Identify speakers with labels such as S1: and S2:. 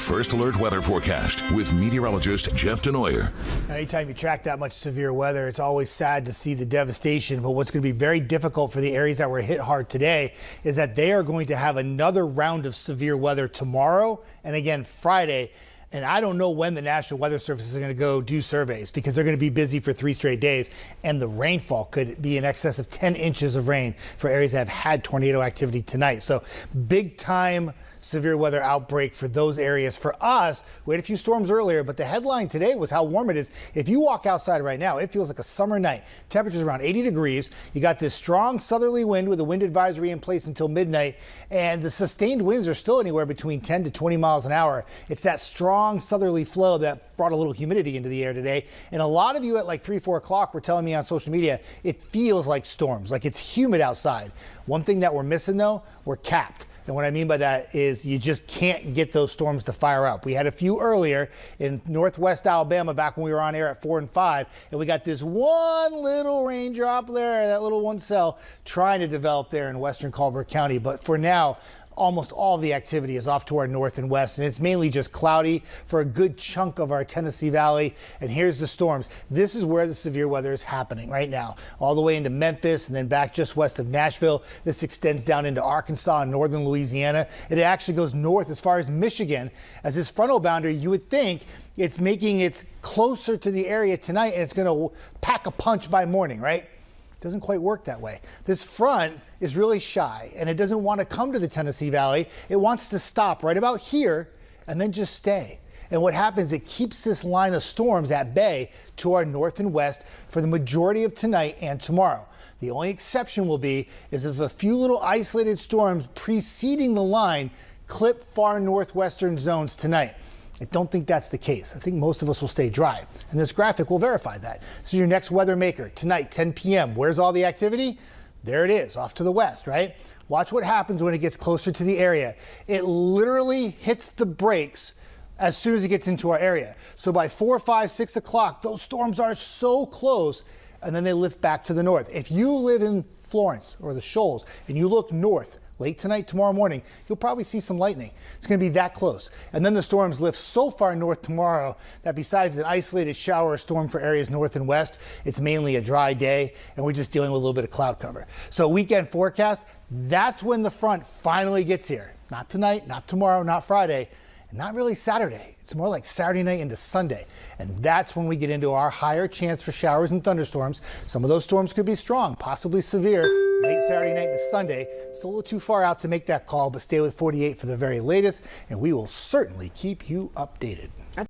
S1: First Alert weather forecast with meteorologist Jeff Desnoyers.
S2: Anytime you track that much severe weather, it's always sad to see the devastation. But what's going to be very difficult for the areas that were hit hard today is that they are going to have another round of severe weather tomorrow and again Friday. And I don't know when the National Weather Service is going to go do surveys because they're going to be busy for 3 straight days. And the rainfall could be in excess of 10 inches of rain for areas that have had tornado activity tonight. So big time severe weather outbreak for those areas. For us, we had a few storms earlier, but the headline today was how warm it is. If you walk outside right now, it feels like a summer night. Temperatures around 80 degrees. You got this strong southerly wind with a wind advisory in place until midnight. And the sustained winds are still anywhere between 10 to 20 miles an hour. It's that strong southerly flow that brought a little humidity into the air today. And a lot of you at like 3, 4 o'clock were telling me on social media, it feels like storms, like it's humid outside. One thing that we're missing though, we're capped. And what I mean by that is you just can't get those storms to fire up. We had a few earlier in northwest Alabama back when we were on air at 4 and 5, and we got this one little raindrop there, that little one cell, trying to develop there in western Colbert County. But for now, almost all the activity is off to our north and west, and it's mainly just cloudy for a good chunk of our Tennessee Valley. And here's the storms. This is where the severe weather is happening right now, all the way into Memphis and then back just west of Nashville. This extends down into Arkansas and northern Louisiana. It actually goes north as far as Michigan. As this frontal boundary, you would think it's making it closer to the area tonight, and it's going to pack a punch by morning, right? Doesn't quite work that way. This front is really shy, and it doesn't want to come to the Tennessee Valley. It wants to stop right about here and then just stay. And what happens, it keeps this line of storms at bay to our north and west for the majority of tonight and tomorrow. The only exception will be is if a few little isolated storms preceding the line clip far northwestern zones tonight. I don't think that's the case. I think most of us will stay dry. And this graphic will verify that. This is your next weather maker. Tonight, 10 p.m. Where's all the activity? There it is, off to the west, right? Watch what happens when it gets closer to the area. It literally hits the brakes as soon as it gets into our area. So by 4, 5, 6 o'clock, those storms are so close, and then they lift back to the north. If you live in Florence or the Shoals and you look north, late tonight, tomorrow morning, you'll probably see some lightning. It's going to be that close. And then the storms lift so far north tomorrow that besides an isolated shower or storm for areas north and west, it's mainly a dry day, and we're just dealing with a little bit of cloud cover. So weekend forecast, that's when the front finally gets here. Not tonight, not tomorrow, not Friday, and not really Saturday. It's more like Saturday night into Sunday. And that's when we get into our higher chance for showers and thunderstorms. Some of those storms could be strong, possibly severe, late Saturday night to Sunday. Still a little too far out to make that call, but stay with 48 for the very latest, and we will certainly keep you updated.